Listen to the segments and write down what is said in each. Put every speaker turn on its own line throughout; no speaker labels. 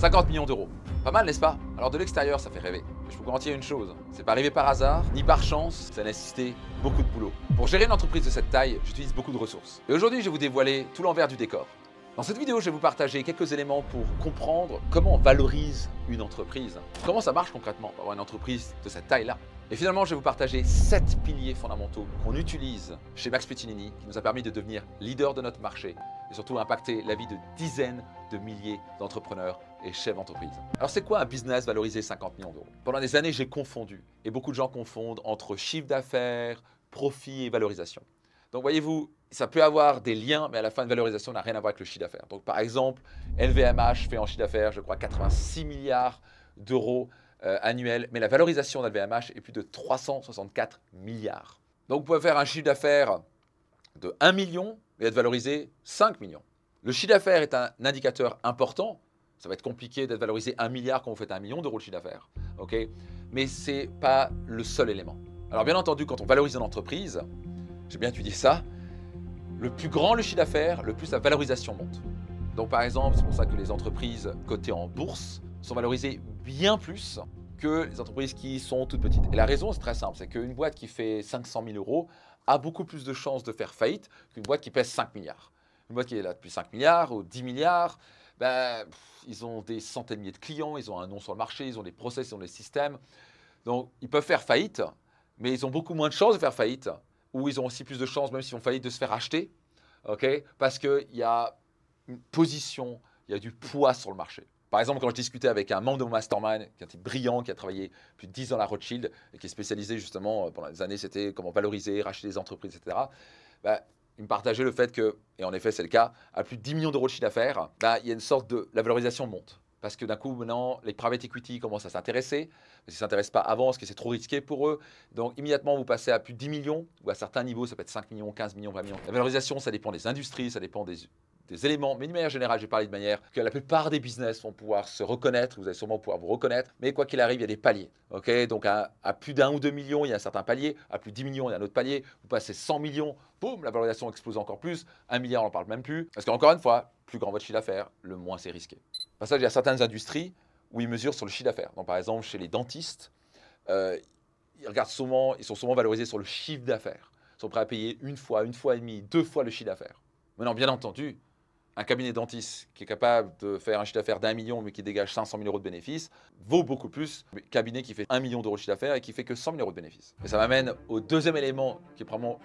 50 millions d'euros. Pas mal, n'est-ce pas? Alors de l'extérieur, ça fait rêver. Mais je peux vous garantir une chose, c'est pas arrivé par hasard, ni par chance, ça a nécessité beaucoup de boulot. Pour gérer une entreprise de cette taille, j'utilise beaucoup de ressources. Et aujourd'hui, je vais vous dévoiler tout l'envers du décor. Dans cette vidéo, je vais vous partager quelques éléments pour comprendre comment on valorise une entreprise. Comment ça marche concrètement pour avoir une entreprise de cette taille-là. Et finalement, je vais vous partager 7 piliers fondamentaux qu'on utilise chez Max Pettinini qui nous a permis de devenir leader de notre marché et surtout impacter la vie de dizaines de milliers d'entrepreneurs et chefs d'entreprise. Alors c'est quoi un business valorisé 50 millions d'euros? Pendant des années, j'ai confondu, et beaucoup de gens confondent entre chiffre d'affaires, profit et valorisation. Donc voyez-vous, ça peut avoir des liens, mais à la fin, une valorisation n'a rien à voir avec le chiffre d'affaires. Donc par exemple, LVMH fait en chiffre d'affaires, je crois, 86 milliards d'euros annuels, mais la valorisation de LVMH est plus de 364 milliards. Donc vous pouvez faire un chiffre d'affaires de 1 million et être valorisé 5 millions. Le chiffre d'affaires est un indicateur important. Ça va être compliqué d'être valorisé 1 milliard quand vous faites 1 million d'euros de chiffre d'affaires. Okay, mais ce n'est pas le seul élément. Alors bien entendu, quand on valorise une entreprise, j'ai bien étudié ça, le plus grand le chiffre d'affaires, le plus la valorisation monte. Donc par exemple, c'est pour ça que les entreprises cotées en bourse sont valorisées bien plus que les entreprises qui sont toutes petites. Et la raison, c'est très simple, c'est qu'une boîte qui fait 500 000 euros a beaucoup plus de chances de faire faillite qu'une boîte qui pèse 5 milliards. Une boîte qui est là depuis 5 milliards ou 10 milliards, ils ont des centaines de milliers de clients, ils ont un nom sur le marché, ils ont des process, ils ont des systèmes. Donc ils peuvent faire faillite, mais ils ont beaucoup moins de chances de faire faillite, ou ils ont aussi plus de chances, même s'ils font faillite, de se faire acheter, okay, parce qu'il y a une position, il y a du poids sur le marché. Par exemple, quand je discutais avec un membre de mon mastermind, qui est un type brillant, qui a travaillé plus de 10 ans à la Rothschild, et qui est spécialisé justement pendant des années, c'était comment valoriser, racheter des entreprises, etc. Il me partageait le fait que, et en effet c'est le cas, à plus de 10 millions d'euros de chiffre d'affaires, il y a une sorte de, la valorisation monte. Parce que d'un coup, maintenant, les private equity commencent à s'intéresser, parce qu'ils ne s'intéressent pas avant, parce que c'est trop risqué pour eux. Donc immédiatement, vous passez à plus de 10 millions, ou à certains niveaux, ça peut être 5 millions, 15 millions, 20 millions. La valorisation, ça dépend des industries, ça dépend des éléments, mais d'une manière générale, j'ai parlé de manière que la plupart des business vont pouvoir se reconnaître, vous allez sûrement pouvoir vous reconnaître, mais quoi qu'il arrive, il y a des paliers. Okay, donc à plus d'1 ou 2 millions, il y a un certain palier, à plus de 10 millions, il y a un autre palier, vous passez 100 millions, boum, la valorisation explose encore plus, 1 milliard, on n'en parle même plus, parce qu'encore une fois, plus grand votre chiffre d'affaires, le moins c'est risqué. Au passage, il y a certaines industries où ils mesurent sur le chiffre d'affaires. Donc par exemple, chez les dentistes, ils sont souvent valorisés sur le chiffre d'affaires. Ils sont prêts à payer une fois et demie, 2 fois le chiffre d'affaires. Maintenant, bien entendu, un cabinet dentiste qui est capable de faire un chiffre d'affaires d'1 million mais qui dégage 500 000 euros de bénéfices vaut beaucoup plus qu'un cabinet qui fait 1 million d'euros de chiffre d'affaires et qui fait que 100 000 euros de bénéfices. Et ça m'amène au deuxième élément qui est probablement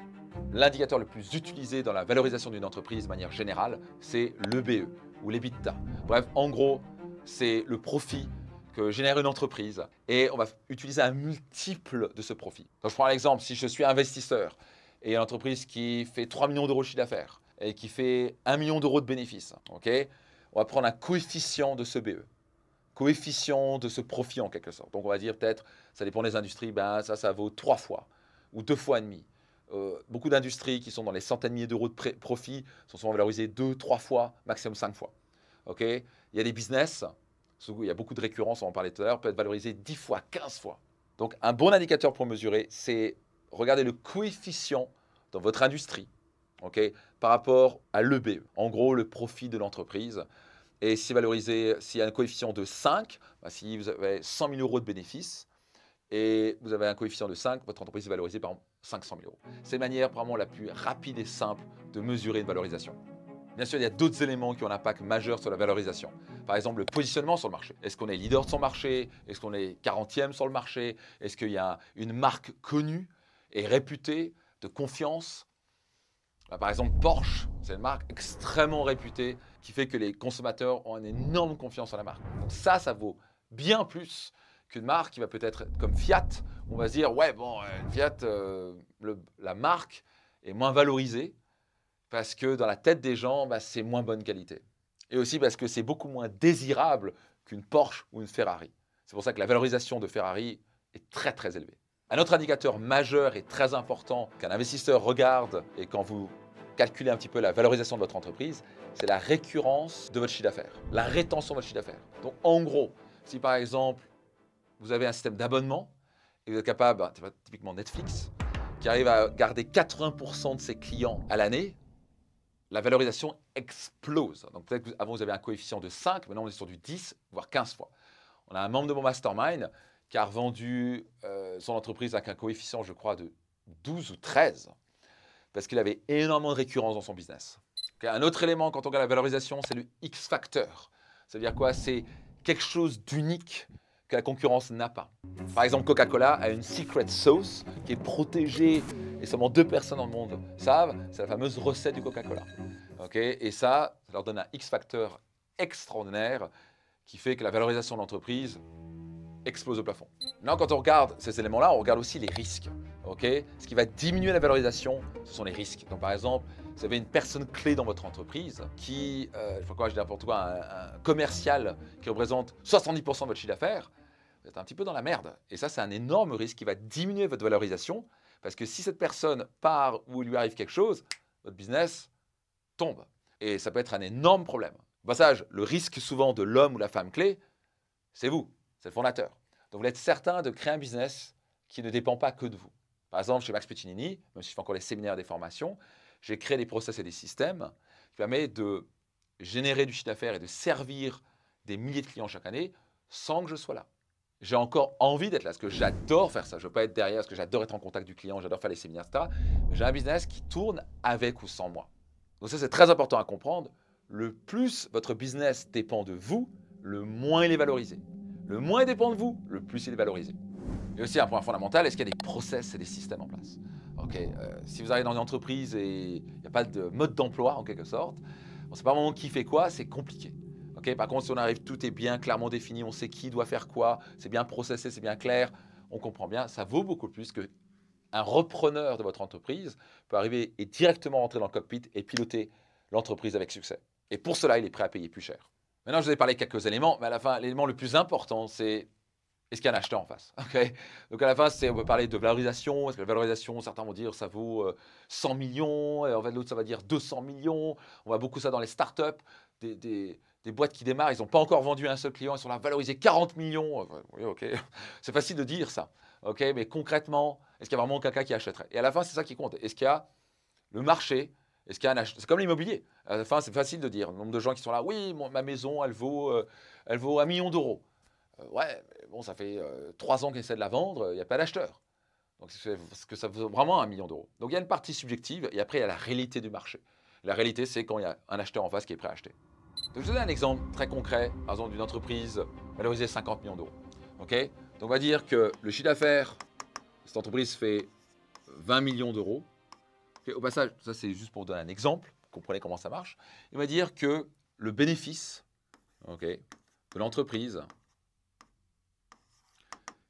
l'indicateur le plus utilisé dans la valorisation d'une entreprise de manière générale, c'est l'EBE ou l'EBITDA. Bref, en gros, c'est le profit que génère une entreprise et on va utiliser un multiple de ce profit. Donc je prends l'exemple, si je suis investisseur et une entreprise qui fait 3 millions d'euros de chiffre d'affaires, et qui fait 1 million d'euros de bénéfices, okay, on va prendre un coefficient de ce BE, coefficient de ce profit en quelque sorte. Donc on va dire peut-être, ça dépend des industries, ça vaut 3 fois ou 2 fois et demi. Beaucoup d'industries qui sont dans les centaines de milliers d'euros de profit sont souvent valorisées 2, 3 fois, maximum 5 fois. Okay, il y a des business, il y a beaucoup de récurrence, on en parlait tout à l'heure, peut être valorisé 10 fois, 15 fois. Donc un bon indicateur pour mesurer, c'est regarder le coefficient dans votre industrie, okay, par rapport à l'EBE, en gros le profit de l'entreprise. Et si valorisé, s'il y a un coefficient de 5, si vous avez 100 000 euros de bénéfices et vous avez un coefficient de 5, votre entreprise est valorisée par 500 000 euros. C'est la manière vraiment la plus rapide et simple de mesurer une valorisation. Bien sûr, il y a d'autres éléments qui ont un impact majeur sur la valorisation. Par exemple, le positionnement sur le marché. Est-ce qu'on est leader de son marché? Est-ce qu'on est 40e sur le marché? Est-ce qu'il y a une marque connue et réputée, de confiance? Par exemple, Porsche, c'est une marque extrêmement réputée qui fait que les consommateurs ont une énorme confiance en la marque. Donc ça vaut bien plus qu'une marque qui va peut-être être comme Fiat, où on va se dire, ouais, bon, Fiat, la marque est moins valorisée parce que dans la tête des gens, c'est moins bonne qualité. Et aussi parce que c'est beaucoup moins désirable qu'une Porsche ou une Ferrari. C'est pour ça que la valorisation de Ferrari est très, très élevée. Un autre indicateur majeur et très important qu'un investisseur regarde et quand vous calculez un petit peu la valorisation de votre entreprise, c'est la récurrence de votre chiffre d'affaires, la rétention de votre chiffre d'affaires. Donc en gros, si par exemple, vous avez un système d'abonnement et vous êtes capable, typiquement Netflix, qui arrive à garder 80% de ses clients à l'année, la valorisation explose. Donc peut-être qu'avant vous avez un coefficient de 5, maintenant on est sur du 10, voire 15 fois. On a un membre de mon mastermind qui a revendu son entreprise avec un coefficient, je crois, de 12 ou 13, parce qu'il avait énormément de récurrence dans son business. Okay, un autre élément quand on regarde la valorisation, c'est le X-factor. Ça veut dire quoi? C'est quelque chose d'unique que la concurrence n'a pas. Par exemple, Coca-Cola a une secret sauce qui est protégée et seulement 2 personnes dans le monde savent, c'est la fameuse recette du Coca-Cola. Okay, et ça leur donne un X-factor extraordinaire qui fait que la valorisation de l'entreprise explose au plafond. Maintenant, quand on regarde ces éléments-là, on regarde aussi les risques. Okay, ce qui va diminuer la valorisation, ce sont les risques. Donc, par exemple, vous avez une personne clé dans votre entreprise qui, je dis n'importe quoi, un commercial qui représente 70% de votre chiffre d'affaires, vous êtes un petit peu dans la merde. Et ça, c'est un énorme risque qui va diminuer votre valorisation parce que si cette personne part ou il lui arrive quelque chose, votre business tombe. Et ça peut être un énorme problème. Au passage, le risque souvent de l'homme ou la femme clé, c'est vous, c'est le fondateur. Donc, vous voulez être certain de créer un business qui ne dépend pas que de vous. Par exemple, chez Max Piccinini, même si je fais encore les séminaires et des formations, j'ai créé des process et des systèmes qui permettent de générer du chiffre d'affaires et de servir des milliers de clients chaque année sans que je sois là. J'ai encore envie d'être là, parce que j'adore faire ça. Je ne veux pas être derrière, parce que j'adore être en contact du client, j'adore faire les séminaires, etc. Mais j'ai un business qui tourne avec ou sans moi. Donc ça, c'est très important à comprendre. Le plus votre business dépend de vous, le moins il est valorisé. Le moins il dépend de vous, le plus il est valorisé. Et aussi un point fondamental, est-ce qu'il y a des process et des systèmes en place? Si vous arrivez dans une entreprise et il n'y a pas de mode d'emploi en quelque sorte, on ne sait pas vraiment qui fait quoi, c'est compliqué. Par contre, si on arrive, tout est bien clairement défini, on sait qui doit faire quoi, c'est bien processé, c'est bien clair, on comprend bien, ça vaut beaucoup plus qu'un repreneur de votre entreprise peut arriver et directement rentrer dans le cockpit et piloter l'entreprise avec succès. Et pour cela, il est prêt à payer plus cher. Maintenant, je vous ai parlé de quelques éléments, mais à la fin, l'élément le plus important, c'est est-ce qu'il y a un acheteur en face? Donc à la fin, on peut parler de valorisation. Est-ce que la valorisation, certains vont dire ça vaut 100 millions, et en fait l'autre ça va dire 200 millions. On voit beaucoup ça dans les startups, des boîtes qui démarrent, ils n'ont pas encore vendu à un seul client, ils sont là valorisés 40 millions. Oui, ok, c'est facile de dire ça. Mais concrètement, est-ce qu'il y a vraiment quelqu'un qui achèterait? Et à la fin, c'est ça qui compte. Est-ce qu'il y a le marché? Est-ce qu'il y a un acheteur? C'est comme l'immobilier. À la fin, c'est facile de dire. Le nombre de gens qui sont là, oui, ma maison, elle vaut 1 million d'euros. Ouais, bon, ça fait 3 ans qu'ils essaient de la vendre, il n'y a pas d'acheteur. Donc, est-ce que ça vaut vraiment 1 million d'euros? Donc, il y a une partie subjective et après, il y a la réalité du marché. La réalité, c'est quand il y a un acheteur en face qui est prêt à acheter. Donc, je vous donne un exemple très concret, par exemple, d'une entreprise valorisée 50 millions d'euros. Donc, on va dire que le chiffre d'affaires, cette entreprise fait 20 millions d'euros. Au passage, ça, c'est juste pour vous donner un exemple, vous comprenez comment ça marche. Il va dire que le bénéfice de l'entreprise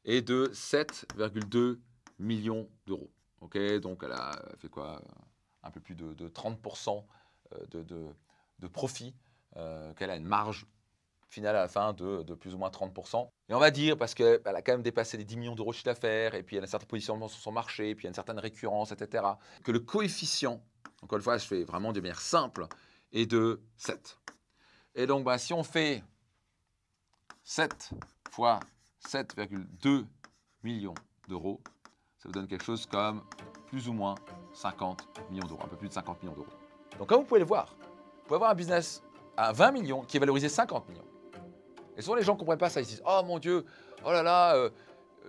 est de 7,2 millions d'euros. Donc elle a fait quoi? Un peu plus de 30% de profit, qu'elle a une marge finale à la fin de plus ou moins 30%. Et on va dire, parce qu'elle a quand même dépassé les 10 millions d'euros de chiffre d'affaires, et puis elle a un certain positionnement sur son marché, et puis il y a une certaine récurrence, etc., que le coefficient, encore une fois, je fais vraiment de manière simple, est de 7. Et donc, si on fait 7 fois 7,2 millions d'euros, ça vous donne quelque chose comme plus ou moins 50 millions d'euros, un peu plus de 50 millions d'euros. Donc comme vous pouvez le voir, vous pouvez avoir un business à 20 millions qui est valorisé 50 millions. Et souvent les gens ne comprennent pas ça, ils se disent « Oh mon Dieu, oh là là,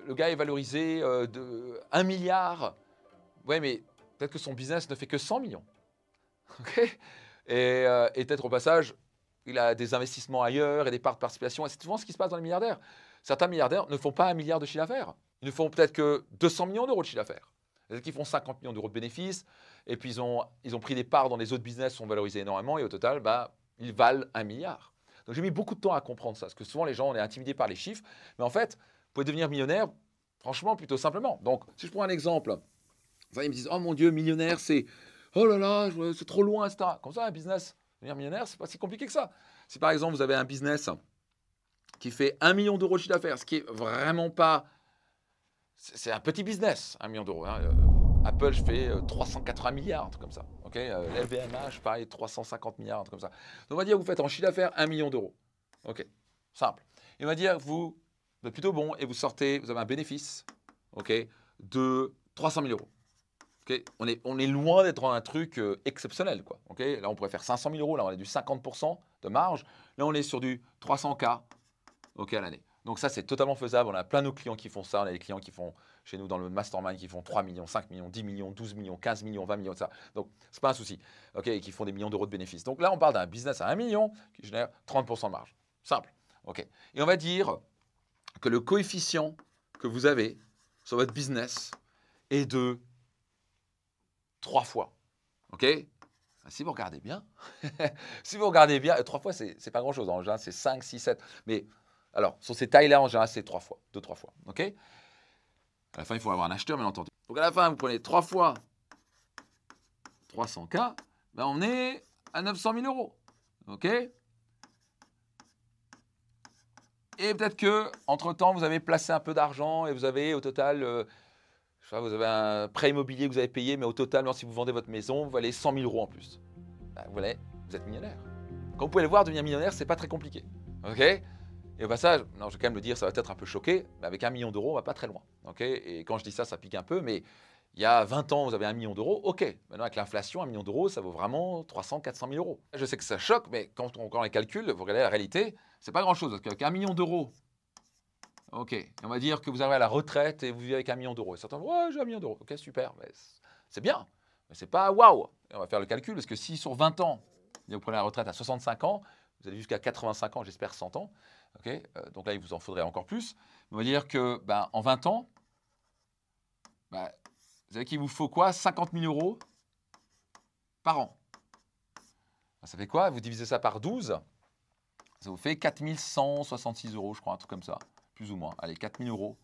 le gars est valorisé de 1 milliard. » Ouais, mais peut-être que son business ne fait que 100 millions. Et peut-être au passage, il a des investissements ailleurs et des parts de participation. Et c'est souvent ce qui se passe dans les milliardaires. Certains milliardaires ne font pas 1 milliard de chiffre d'affaires. Ils ne font peut-être que 200 millions d'euros de chiffre d'affaires. C'est-à-dire qu'ils font 50 millions d'euros de bénéfices. Et puis, ils ont pris des parts dans les autres business qui sont valorisés énormément. Et au total, ils valent 1 milliard. Donc, j'ai mis beaucoup de temps à comprendre ça. Parce que souvent, les gens, on est intimidés par les chiffres. Mais en fait, vous pouvez devenir millionnaire, franchement, plutôt simplement. Donc, si je prends un exemple, ils me disent « Oh mon Dieu, millionnaire, c'est... Oh là là, c'est trop loin, etc. » Comme ça, un business, devenir millionnaire, c'est pas si compliqué que ça. Si par exemple, vous avez un business qui fait 1 million d'euros de chiffre d'affaires, ce qui est vraiment pas... C'est un petit business, 1 million d'euros. Apple, je fais 380 milliards, un truc comme ça. LVMH, pareil, 350 milliards, un truc comme ça. Donc, on va dire que vous faites en chiffre d'affaires 1 million d'euros. Simple. Et on va dire que vous êtes plutôt bon et vous avez un bénéfice de 300 000 euros. Okay, on est loin d'être dans un truc exceptionnel, quoi. Okay, là, on pourrait faire 500 000 euros. Là, on a du 50% de marge. Là, on est sur du 300K, okay, à l'année. Donc ça, c'est totalement faisable. On a plein de nos clients qui font ça. On a des clients qui font, chez nous, dans le mastermind, qui font 3 millions, 5 millions, 10 millions, 12 millions, 15 millions, 20 millions, ça. Donc, c'est pas un souci. Okay, et qui font des millions d'euros de bénéfices. Donc là, on parle d'un business à 1 million qui génère 30% de marge. Simple. Okay. Et on va dire que le coefficient que vous avez sur votre business est de 3 fois. OK? Si vous regardez bien, si vous regardez bien, 3 fois, c'est pas grand-chose. En général, c'est 5, 6, 7. Mais alors, sur ces tailles-là, en général, c'est 3 fois, 2-3 fois. OK? À la fin, il faut avoir un acheteur, bien entendu. Donc, à la fin, vous prenez 3 fois 300K, ben on est à 900 000 euros. OK? Et peut-être que entre-temps, vous avez placé un peu d'argent et vous avez au total, je sais pas, vous avez un prêt immobilier que vous avez payé, mais au total, si vous vendez votre maison, vous valez 100 000 euros en plus. Ben, voilà, vous êtes millionnaire. Comme vous pouvez le voir, devenir millionnaire, c'est pas très compliqué. OK? Et au passage, non, je vais quand même le dire, ça va peut-être un peu choquer, mais avec 1 million d'euros, on va pas très loin. OK? Et quand je dis ça, ça pique un peu, mais il y a 20 ans, vous avez 1 million d'euros, OK. Maintenant, avec l'inflation, 1 million d'euros, ça vaut vraiment 300, 400 000 euros. Je sais que ça choque, mais quand on les calcule, vous regardez la réalité, c'est pas grand-chose. Parce qu'avec 1 million d'euros, OK, et on va dire que vous arrivez à la retraite et vous vivez avec 1 million d'euros. Et certains vont, ouais, j'ai 1 million d'euros. OK, super, mais c'est bien, mais c'est pas waouh. On va faire le calcul, parce que si sur 20 ans, vous prenez la retraite à 65 ans, vous allez jusqu'à 85 ans, j'espère 100 ans. OK, donc là, il vous en faudrait encore plus. On va dire que ben, en 20 ans, ben, vous savez qu'il vous faut quoi? 50 000 euros par an. Ça fait quoi? Vous divisez ça par 12, ça vous fait 4 166 euros, je crois, un truc comme ça, plus ou moins. Allez, 4 000 euros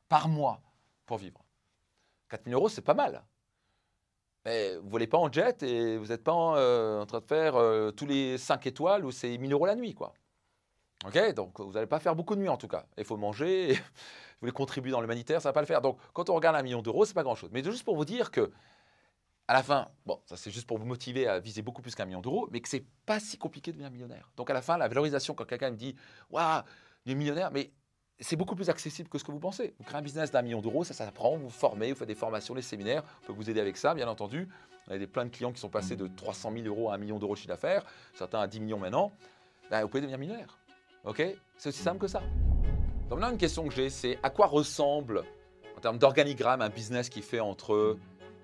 par mois pour vivre. 4 000 euros, c'est pas mal. Mais vous ne volez pas en jet et vous n'êtes pas en train de faire tous les 5 étoiles où c'est 1 000 euros la nuit, quoi. OK, donc vous n'allez pas faire beaucoup de nuits en tout cas. Il faut manger, et vous voulez contribuer dans l'humanitaire, ça ne va pas le faire. Donc quand on regarde 1 million d'euros, ce n'est pas grand-chose. Mais juste pour vous dire que, à la fin, bon, ça c'est juste pour vous motiver à viser beaucoup plus qu'1 million d'euros, mais que ce n'est pas si compliqué de devenir millionnaire. Donc à la fin, la valorisation, quand quelqu'un me dit « Waouh, il est millionnaire », mais c'est beaucoup plus accessible que ce que vous pensez. Vous créez un business d'1 million d'euros, ça s'apprend, vous vous formez, vous faites des formations, des séminaires, on peut vous aider avec ça, bien entendu. On a plein de clients qui sont passés de 300 000 euros à 1 million d'euros de chiffre d'affaires, certains à 10 millions maintenant. Ben, vous pouvez devenir millionnaire. OK? C'est aussi simple que ça. Donc maintenant, une question que j'ai, c'est à quoi ressemble, en termes d'organigramme, un business qui fait entre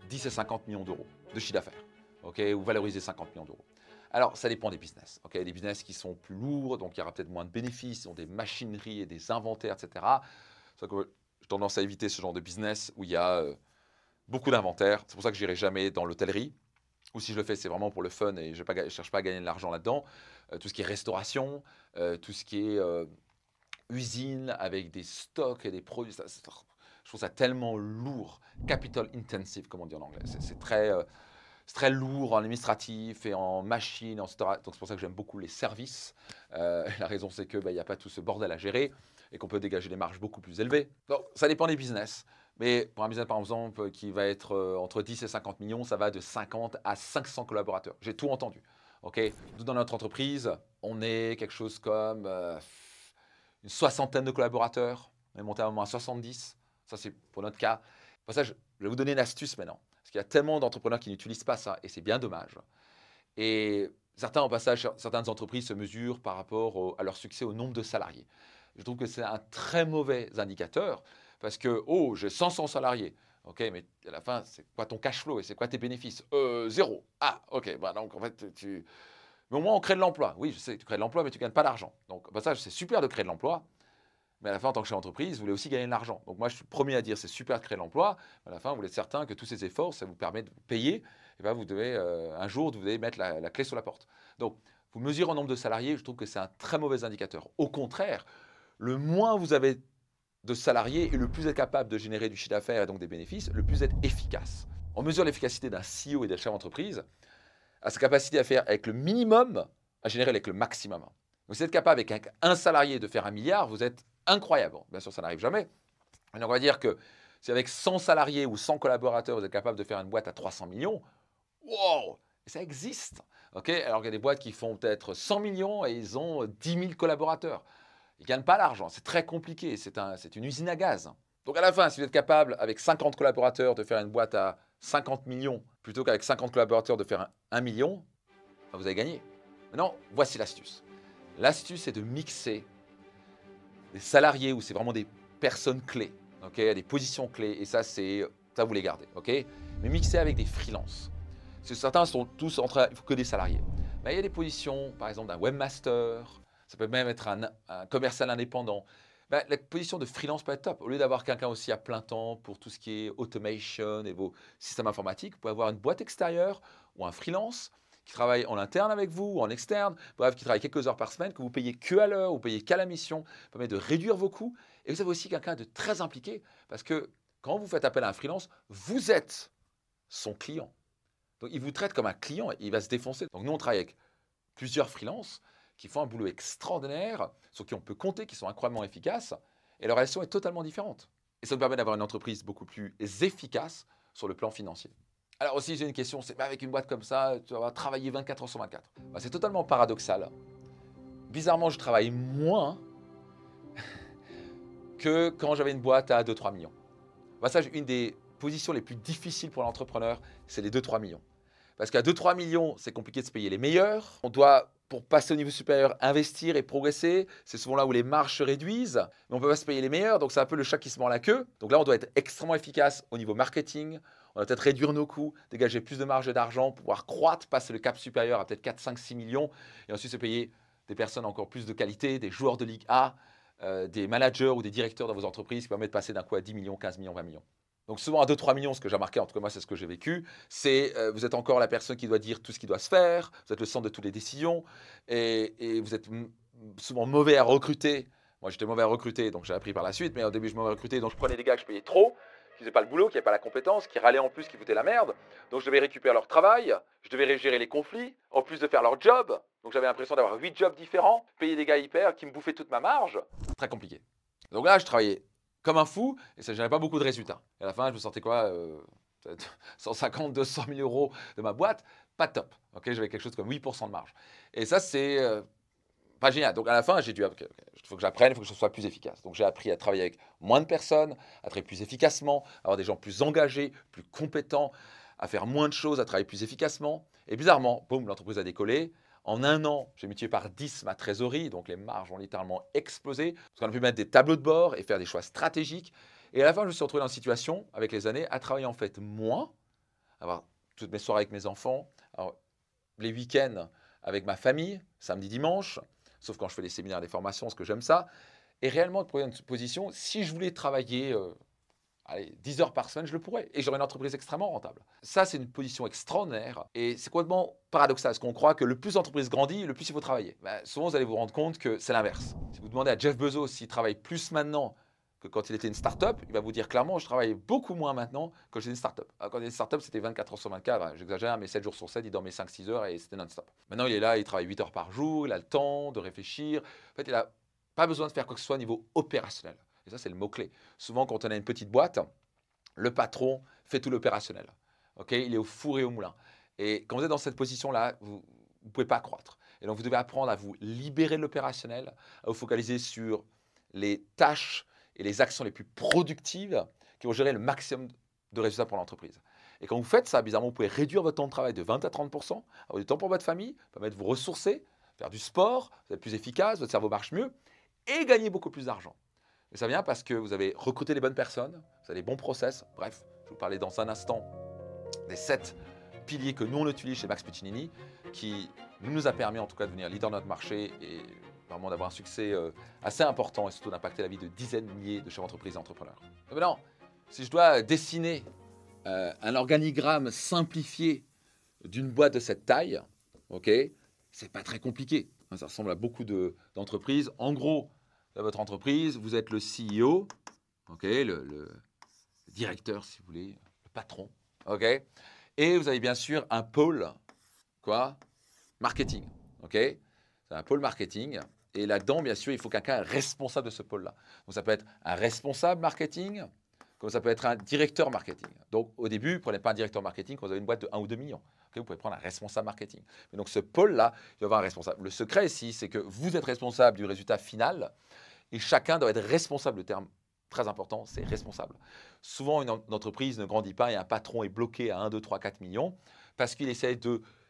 10 et 50 millions d'euros de chiffre d'affaires, OK? Ou valoriser 50 millions d'euros. Alors, ça dépend des business. OK? Des business qui sont plus lourds, donc il y aura peut-être moins de bénéfices, ils ont des machineries et des inventaires, etc. C'est pour ça que j'ai tendance à éviter ce genre de business où il y a beaucoup d'inventaires. C'est pour ça que je n'irai jamais dans l'hôtellerie. Ou si je le fais, c'est vraiment pour le fun et je ne cherche pas à gagner de l'argent là-dedans. Tout ce qui est restauration, tout ce qui est usine avec des stocks et des produits, je trouve ça tellement lourd, capital intensive, comme on dit en anglais. C'est très lourd en administratif et en machine, etc. Donc c'est pour ça que j'aime beaucoup les services. La raison, c'est qu'il n'y a pas tout ce bordel à gérer et qu'on peut dégager des marges beaucoup plus élevées. Donc ça dépend des business. Mais pour un business, par exemple, qui va être entre 10 et 50 millions, ça va de 50 à 500 collaborateurs. J'ai tout entendu. Okay. Nous, dans notre entreprise, on est quelque chose comme une soixantaine de collaborateurs. On est monté à un moment à 70. Ça, c'est pour notre cas. Pour ça, je vais vous donner une astuce maintenant. Parce qu'il y a tellement d'entrepreneurs qui n'utilisent pas ça, et c'est bien dommage. Et certains, au passage, certaines entreprises se mesurent par rapport à leur succès au nombre de salariés. Je trouve que c'est un très mauvais indicateur. Parce que, oh, j'ai 500 salariés. OK, mais à la fin, c'est quoi ton cash flow et c'est quoi tes bénéfices? Zéro. Ah, OK, bah donc en fait, mais au moins, on crée de l'emploi. Oui, je sais, tu crées de l'emploi, mais tu ne gagnes pas d'argent. Donc, bah, ça, c'est super de créer de l'emploi. Mais à la fin, en tant que chef d'entreprise, vous voulez aussi gagner de l'argent. Donc, moi, je suis le premier à dire c'est super de créer de l'emploi. Mais à la fin, vous voulez être certain que tous ces efforts, ça vous permet de vous payer. Et bien, vous devez, un jour, vous devez mettre la clé sur la porte. Donc, vous mesurez en nombre de salariés, je trouve que c'est un très mauvais indicateur. Au contraire, le moins vous avez de salariés et le plus être capable de générer du chiffre d'affaires et donc des bénéfices, le plus être efficace. On mesure l'efficacité d'un CEO et d'un chef d'entreprise à sa capacité à faire avec le minimum, à générer avec le maximum. Donc, si vous êtes capable avec un salarié de faire 1 milliard, vous êtes incroyable. Bon, bien sûr, ça n'arrive jamais. Mais on va dire que si avec 100 salariés ou 100 collaborateurs, vous êtes capable de faire une boîte à 300 millions, wow, ça existe. Okay, alors qu'il y a des boîtes qui font peut-être 100 millions et ils ont 10 000 collaborateurs. Ils ne gagnent pas l'argent, c'est très compliqué, c'est une usine à gaz. Donc à la fin, si vous êtes capable, avec 50 collaborateurs, de faire une boîte à 50 millions plutôt qu'avec 50 collaborateurs de faire 1 million, ben vous avez gagné. Maintenant, voici l'astuce. L'astuce, c'est de mixer des salariés où c'est vraiment des personnes clés, okay, des positions clés, et ça, vous les gardez, ok. Mais mixer avec des freelances. Parce que certains sont tous il faut que des salariés. Mais il y a des positions, par exemple, d'un webmaster, ça peut même être un commercial indépendant. Ben, la position de freelance peut être top. Au lieu d'avoir quelqu'un aussi à plein temps pour tout ce qui est automation et vos systèmes informatiques, vous pouvez avoir une boîte extérieure ou un freelance qui travaille en interne avec vous ou en externe, bref, qui travaille quelques heures par semaine, que vous payez que à l'heure, vous payez qu'à la mission, permet de réduire vos coûts. Et vous avez aussi quelqu'un de très impliqué, parce que quand vous faites appel à un freelance, vous êtes son client. Donc, il vous traite comme un client et il va se défoncer. Donc, nous, on travaille avec plusieurs freelances qui font un boulot extraordinaire, sur qui on peut compter, qui sont incroyablement efficaces, et leur relation est totalement différente. Et ça nous permet d'avoir une entreprise beaucoup plus efficace sur le plan financier. Alors aussi, j'ai une question, c'est avec une boîte comme ça, tu vas travailler 24 heures sur 24. Ben, c'est totalement paradoxal. Bizarrement, je travaille moins que quand j'avais une boîte à 2-3 millions. Ben, ça, une des positions les plus difficiles pour l'entrepreneur, c'est les 2-3 millions. Parce qu'à 2-3 millions, c'est compliqué de se payer les meilleurs. On doit, pour passer au niveau supérieur, investir et progresser. C'est souvent là où les marges se réduisent. Mais on ne peut pas se payer les meilleurs, donc c'est un peu le chat qui se mord la queue. Donc là, on doit être extrêmement efficace au niveau marketing. On va peut-être réduire nos coûts, dégager plus de marge d'argent, pouvoir croître, passer le cap supérieur à peut-être 4, 5, 6 millions. Et ensuite se payer des personnes encore plus de qualité, des joueurs de Ligue A, des managers ou des directeurs dans vos entreprises qui permettent de passer d'un coup à 10 millions, 15 millions, 20 millions. Donc souvent à 2-3 millions, ce que j'ai remarqué, en tout cas moi c'est ce que j'ai vécu, c'est vous êtes encore la personne qui doit dire tout ce qui doit se faire, vous êtes le centre de toutes les décisions, et vous êtes souvent mauvais à recruter. Moi j'étais mauvais à recruter, donc j'ai appris par la suite, mais au début je mauvais à recruter, donc je prenais des gars que je payais trop, qui faisaient pas le boulot, qui n'avaient pas la compétence, qui râlaient en plus, qui foutaient la merde. Donc je devais récupérer leur travail, je devais gérer les conflits, en plus de faire leur job. Donc j'avais l'impression d'avoir 8 jobs différents, payer des gars hyper qui me bouffaient toute ma marge. Très compliqué. Donc là je travaillais comme un fou, et ça ne générait pas beaucoup de résultats. Et à la fin, je me sortais quoi 150, 200 000 euros de ma boîte, pas top. Okay, j'avais quelque chose comme 8% de marge. Et ça, c'est pas génial. Donc à la fin, j'ai dû, il faut que j'apprenne, il faut que je sois plus efficace. Donc j'ai appris à travailler avec moins de personnes, à travailler plus efficacement, à avoir des gens plus engagés, plus compétents, à faire moins de choses, à travailler plus efficacement. Et bizarrement, boum, l'entreprise a décollé. En un an, j'ai multiplié par 10 ma trésorerie, donc les marges ont littéralement explosé. Parce qu'on a pu mettre des tableaux de bord et faire des choix stratégiques. Et à la fin, je me suis retrouvé dans une situation, avec les années, à travailler en fait moins, avoir toutes mes soirées avec mes enfants, alors, les week-ends avec ma famille, samedi, dimanche, sauf quand je fais des séminaires, des formations, parce que j'aime ça. Et réellement, de trouver une position, si je voulais travailler 10 heures par semaine, je le pourrais. Et j'aurais une entreprise extrêmement rentable. Ça, c'est une position extraordinaire. Et c'est complètement paradoxal, parce qu'on croit que le plus l'entreprise grandit, le plus il faut travailler. Ben, souvent, vous allez vous rendre compte que c'est l'inverse. Si vous demandez à Jeff Bezos s'il travaille plus maintenant que quand il était une start-up, il va vous dire clairement, je travaille beaucoup moins maintenant que quand j'étais une start-up. Quand il était une start-up, c'était 24 heures sur 24, j'exagère, mais 7 jours sur 7, il dormait 5-6 heures et c'était non-stop. Maintenant, il est là, il travaille 8 heures par jour, il a le temps de réfléchir. En fait, il n'a pas besoin de faire quoi que ce soit au niveau opérationnel. Et ça, c'est le mot-clé. Souvent, quand on a une petite boîte, le patron fait tout l'opérationnel. Okay, il est au four et au moulin. Et quand vous êtes dans cette position-là, vous ne pouvez pas croître. Et donc, vous devez apprendre à vous libérer de l'opérationnel, à vous focaliser sur les tâches et les actions les plus productives qui vont gérer le maximum de résultats pour l'entreprise. Et quand vous faites ça, bizarrement, vous pouvez réduire votre temps de travail de 20 à 30%, avoir du temps pour votre famille, permettre de vous ressourcer, faire du sport, vous êtes plus efficace, votre cerveau marche mieux et gagner beaucoup plus d'argent. Et ça vient parce que vous avez recruté les bonnes personnes, vous avez les bons process. Bref, je vais vous parler dans un instant des 7 piliers que nous on utilise chez Max Piccinini, qui nous a permis en tout cas de devenir leader de notre marché et vraiment d'avoir un succès assez important et surtout d'impacter la vie de dizaines de milliers de chefs d'entreprise et entrepreneurs. Et maintenant, si je dois dessiner un organigramme simplifié d'une boîte de cette taille, ok, c'est pas très compliqué. Ça ressemble à beaucoup d'entreprises. En gros, dans votre entreprise, vous êtes le CEO, okay, le directeur, si vous voulez, le patron, okay, et vous avez bien sûr un pôle, quoi, marketing, okay. C'est un pôle marketing, et là-dedans, bien sûr, il faut quelqu'un responsable de ce pôle-là. Donc, ça peut être un responsable marketing, comme ça peut être un directeur marketing. Donc, au début, ne prenez pas un directeur marketing quand vous avez une boîte de 1 ou 2 millions. Okay, vous pouvez prendre un responsable marketing. Mais donc, ce pôle-là, il va y avoir un responsable. Le secret ici, c'est que vous êtes responsable du résultat final et chacun doit être responsable très important, c'est responsable. Souvent, une entreprise ne grandit pas et un patron est bloqué à 1, 2, 3, 4 millions parce qu'il essaie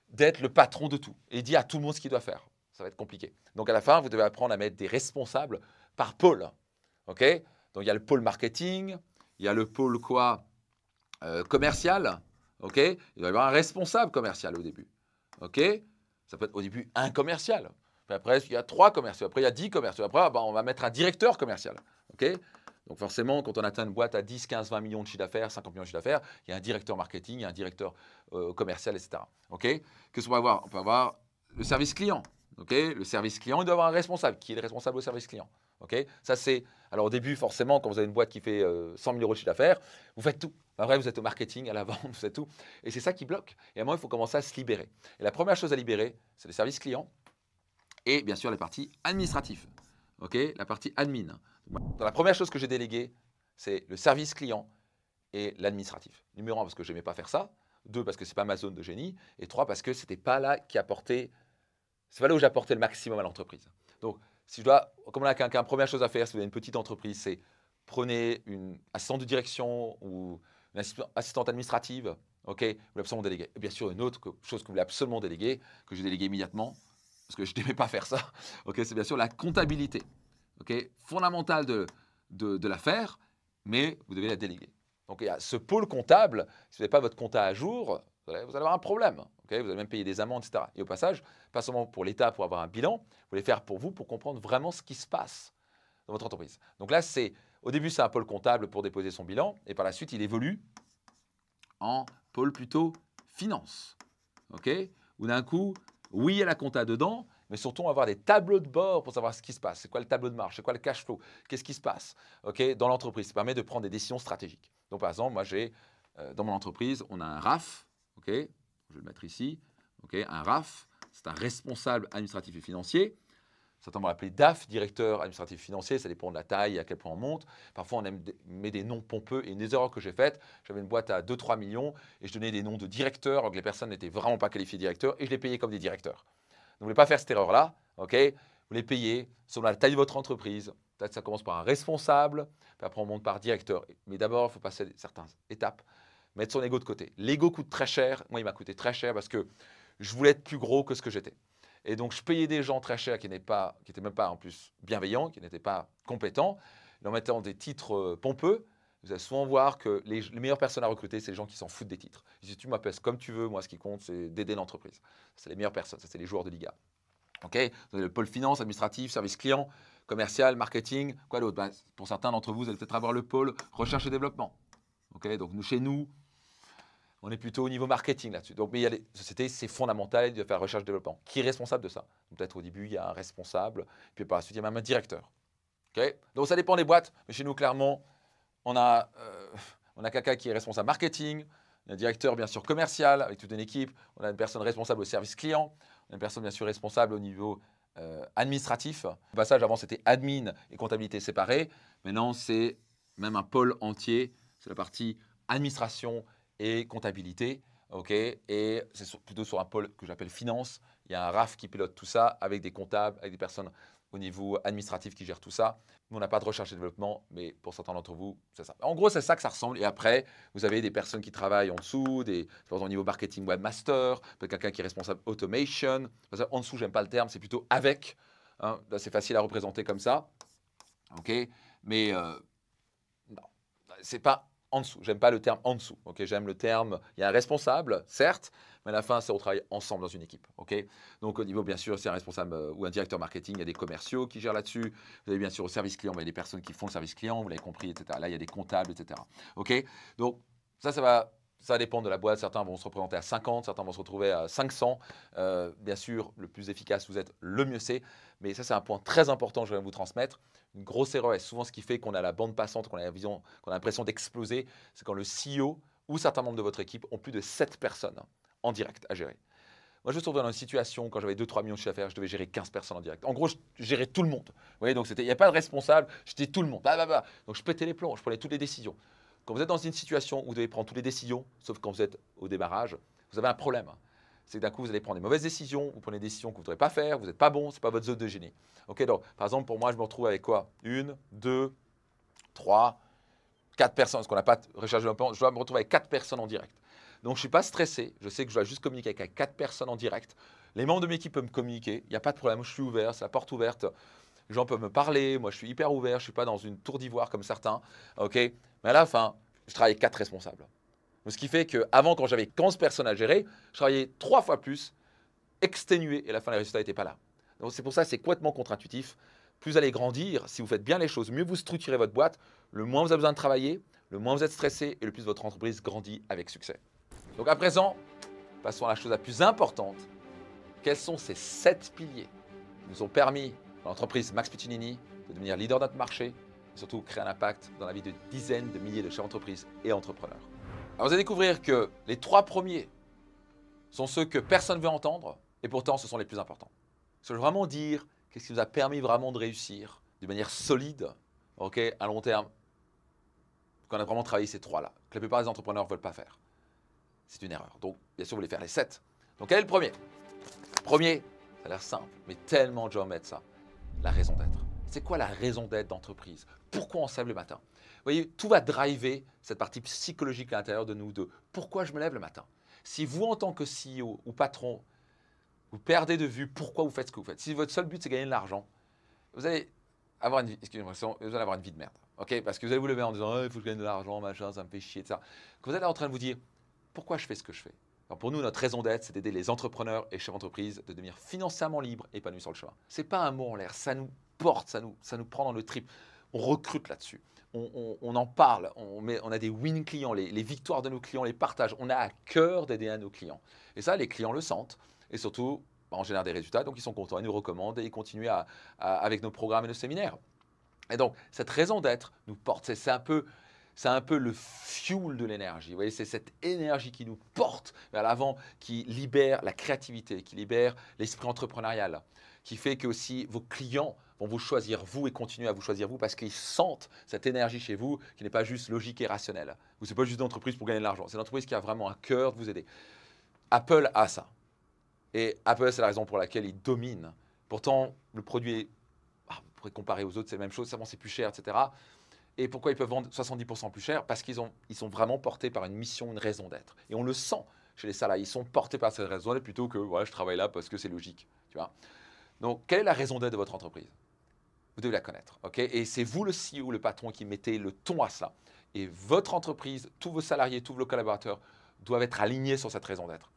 d'être le patron de tout et dit à tout le monde ce qu'il doit faire. Ça va être compliqué. Donc à la fin, vous devez apprendre à mettre des responsables par pôle. Ok? Donc il y a le pôle marketing, il y a le pôle quoi? Commercial. Ok? Il doit y avoir un responsable commercial au début. Ok? Ça peut être au début un commercial. Puis après, il y a 3 commerciaux. Après, il y a 10 commerciaux. Après, on va mettre un directeur commercial. Ok? Donc forcément, quand on atteint une boîte à 10, 15, 20 millions de chiffre d'affaires, 50 millions de chiffre d'affaires, il y a un directeur marketing, il y a un directeur commercial, etc. Ok? Qu'est-ce qu'on va avoir? On peut avoir le service client. Ok? Le service client, il doit avoir un responsable. Qui est le responsable au service client? Ok? Ça, c'est... Alors au début, forcément, quand vous avez une boîte qui fait 100 000 euros de chiffre d'affaires, vous faites tout. En vrai, vous êtes au marketing, à la vente, vous faites tout. Et c'est ça qui bloque. Et à un moment, il faut commencer à se libérer. Et la première chose à libérer, c'est les services clients et bien sûr les parties administratives. Ok? La partie admin. Donc, la première chose que j'ai déléguée, c'est le service client et l'administratif. Numéro 1, parce que je n'aimais pas faire ça. 2, parce que ce n'est pas ma zone de génie. Et 3, parce que ce n'était pas là qui apportait... C'est pas là où j'apportais le maximum à l'entreprise. Donc, si je dois, comme on a quelqu'un, première chose à faire, si vous avez une petite entreprise, c'est prenez une assistante de direction ou une assistante administrative, ok, vous voulez absolument déléguer. Et bien sûr, une autre chose que vous voulez absolument déléguer, que j'ai délégué immédiatement, parce que je n'aimais pas faire ça, ok, c'est bien sûr la comptabilité, ok, fondamentale de la faire, mais vous devez la déléguer. Donc, il y a ce pôle comptable, si vous n'avez pas votre compta à jour, vous allez avoir un problème. Okay, vous allez même payer des amendes, etc. Et au passage, pas seulement pour l'État pour avoir un bilan, vous voulez faire pour vous pour comprendre vraiment ce qui se passe dans votre entreprise. Donc là, au début, c'est un pôle comptable pour déposer son bilan, et par la suite, il évolue en pôle plutôt finance. Okay, où d'un coup, oui, il y a la compta dedans, mais surtout, on va avoir des tableaux de bord pour savoir ce qui se passe. C'est quoi le tableau de marge? C'est quoi le cash flow? Qu'est-ce qui se passe dans l'entreprise? Ça permet de prendre des décisions stratégiques. Donc, par exemple, moi, dans mon entreprise, on a un RAF, je vais le mettre ici, un RAF, c'est un responsable administratif et financier. Certains vont l'appeler DAF, directeur administratif et financier, ça dépend de la taille et à quel point on monte. Parfois, on met des noms pompeux. Et une des erreurs que j'ai faites, j'avais une boîte à 2-3 millions et je donnais des noms de directeurs alors que les personnes n'étaient vraiment pas qualifiées directeurs et je les payais comme des directeurs. Donc, vous ne voulez pas faire cette erreur-là, vous les payez selon la taille de votre entreprise. Peut-être ça commence par un responsable, puis après on monte par directeur. Mais d'abord, il faut passer certaines étapes, mettre son ego de côté. L'ego coûte très cher. Moi, il m'a coûté très cher parce que je voulais être plus gros que ce que j'étais. Et donc, je payais des gens très chers qui n'étaient même pas en plus bienveillants, qui n'étaient pas compétents, en mettant des titres pompeux. Vous allez souvent voir que les meilleures personnes à recruter, c'est les gens qui s'en foutent des titres. Ils disent, tu m'appelles comme tu veux, moi, ce qui compte, c'est d'aider l'entreprise. C'est les meilleures personnes, ça, c'est les joueurs de Liga. Vous avez le pôle finance, administratif, service client, commercial, marketing, quoi d'autre? Pour certains d'entre vous, vous allez peut-être avoir le pôle recherche et développement. Donc, chez nous, on est plutôt au niveau marketing là-dessus. Donc, mais il y a des sociétés, c'est fondamental de faire recherche et développement. Qui est responsable de ça? Peut-être au début, il y a un responsable, puis par la suite, il y a même un directeur. Donc, ça dépend des boîtes, mais chez nous, clairement, on a quelqu'un qui est responsable marketing, un directeur, bien sûr, commercial, avec toute une équipe, on a une personne responsable au service client, on a une personne, bien sûr, responsable au niveau administratif. Au passage, avant, c'était admin et comptabilité séparée. Maintenant, c'est même un pôle entier, c'est la partie administration et comptabilité, et c'est plutôt sur un pôle que j'appelle finance. Il y a un RAF qui pilote tout ça avec des comptables, avec des personnes au niveau administratif qui gèrent tout ça. Nous, on n'a pas de recherche et développement, mais pour certains d'entre vous, c'est ça. En gros, c'est ça que ça ressemble. Et après, vous avez des personnes qui travaillent en dessous, au niveau marketing webmaster, peut-être quelqu'un qui est responsable automation. En dessous, j'aime pas le terme, c'est plutôt avec. Hein, là, c'est facile à représenter comme ça. Mais non, c'est pas en dessous. J'aime pas le terme en dessous. J'aime le terme, il y a un responsable, certes, mais à la fin, c'est on travaille ensemble dans une équipe. Donc, au niveau, bien sûr, c'est un responsable ou un directeur marketing, il y a des commerciaux qui gèrent là-dessus. Vous avez bien sûr au service client, il y a des personnes qui font le service client, vous l'avez compris, etc. Là, il y a des comptables, etc. Donc, ça va dépendre de la boîte. Certains vont se représenter à 50, certains vont se retrouver à 500. Bien sûr, le plus efficace vous êtes, le mieux c'est. Mais ça, c'est un point très important que je vais vous transmettre. Une grosse erreur, et souvent ce qui fait qu'on a la bande passante, qu'on a la vision, qu'on a l'impression d'exploser, c'est quand le CEO ou certains membres de votre équipe ont plus de 7 personnes en direct à gérer. Moi, je me suis retrouvé dans une situation, quand j'avais 2-3 millions de chiffre d'affaires, je devais gérer 15 personnes en direct. En gros, je gérais tout le monde. Vous voyez, donc il n'y a pas de responsable, j'étais tout le monde. Donc, je pétais les plombs, je prenais toutes les décisions. Quand vous êtes dans une situation où vous devez prendre toutes les décisions, sauf quand vous êtes au démarrage, vous avez un problème. C'est que d'un coup, vous allez prendre des mauvaises décisions, vous prenez des décisions que vous ne voudrez pas faire, vous n'êtes pas bon, ce n'est pas votre zone de génie. Donc, par exemple, pour moi, je me retrouve avec quoi? 1, 2, 3, 4 personnes, parce qu'on n'a pas de recherche de développement, je dois me retrouver avec 4 personnes en direct. Donc, je ne suis pas stressé. Je sais que je dois juste communiquer avec 4 personnes en direct. Les membres de mes équipe peuvent me communiquer. Il n'y a pas de problème. Je suis ouvert. C'est la porte ouverte. Les gens peuvent me parler. Moi, je suis hyper ouvert. Je ne suis pas dans une tour d'ivoire comme certains. OK? Mais à la fin, je travaille avec 4 responsables. Donc, ce qui fait qu'avant, quand j'avais 15 personnes à gérer, je travaillais 3 fois plus, exténué. Et à la fin, les résultats n'étaient pas là. Donc, c'est pour ça que c'est complètement contre-intuitif. Plus vous allez grandir, si vous faites bien les choses, mieux vous structurez votre boîte, le moins vous avez besoin de travailler, le moins vous êtes stressé et le plus votre entreprise grandit avec succès. Donc à présent, passons à la chose la plus importante. Quels sont ces 7 piliers qui nous ont permis, dans l'entreprise Max Piccinini, de devenir leader de notre marché et surtout créer un impact dans la vie de dizaines de milliers de chefs d'entreprise et entrepreneurs. Alors vous allez découvrir que les 3 premiers sont ceux que personne ne veut entendre et pourtant ce sont les plus importants. Je veux vraiment dire qu'est-ce qui nous a permis vraiment de réussir de manière solide, okay, à long terme, qu'on a vraiment travaillé ces 3-là, que la plupart des entrepreneurs ne veulent pas faire. C'est une erreur. Donc, bien sûr, vous voulez faire les 7. Donc, quel est le premier? Premier, ça a l'air simple, mais tellement de gens mettent ça. La raison d'être. C'est quoi la raison d'être d'entreprise? Pourquoi on se lève le matin? Vous voyez, tout va driver cette partie psychologique à l'intérieur de nous de pourquoi je me lève le matin. Si vous, en tant que CEO ou patron, vous perdez de vue pourquoi vous faites ce que vous faites. Si votre seul but, c'est gagner de l'argent, vous allez avoir une vie, vous allez avoir une vie de merde. Okay, parce que vous allez vous lever en disant il faut que je gagne de l'argent, machin, ça me fait chier, etc. Que vous êtes en train de vous dire pourquoi je fais ce que je fais. Alors pour nous, notre raison d'être, c'est d'aider les entrepreneurs et chefs d'entreprise de devenir financièrement libres et épanouis sur le chemin. Ce n'est pas un mot en l'air, ça nous porte, ça nous prend dans le trip. On recrute là-dessus. On en parle, on a des win clients, les victoires de nos clients, on les partage. On a à cœur d'aider nos clients. Et ça, les clients le sentent. Et surtout, on génère des résultats, donc ils sont contents, ils nous recommandent et ils continuent avec nos programmes et nos séminaires. Et donc, cette raison d'être nous porte. C'est un peu le fuel de l'énergie. Vous voyez, c'est cette énergie qui nous porte vers l'avant, qui libère la créativité, qui libère l'esprit entrepreneurial, qui fait que aussi vos clients vont vous choisir vous et continuer à vous choisir vous parce qu'ils sentent cette énergie chez vous qui n'est pas juste logique et rationnelle. Vous n'êtes pas juste une entreprise pour gagner de l'argent. C'est une entreprise qui a vraiment un cœur de vous aider. Apple a ça. Et Apple, c'est la raison pour laquelle il domine. Pourtant, le produit est, vous pourrez comparer aux autres, c'est la même chose, seulement c'est plus cher, etc. Et pourquoi ils peuvent vendre 70% plus cher? Parce qu'ils sont vraiment portés par une mission, une raison d'être. Et on le sent chez les salariés, ils sont portés par cette raison d'être plutôt que ouais, je travaille là parce que c'est logique. Tu vois. Donc, quelle est la raison d'être de votre entreprise? Vous devez la connaître. Okay, et c'est vous, le CEO, le patron, qui mettez le ton à cela. Et votre entreprise, tous vos salariés, tous vos collaborateurs doivent être alignés sur cette raison d'être.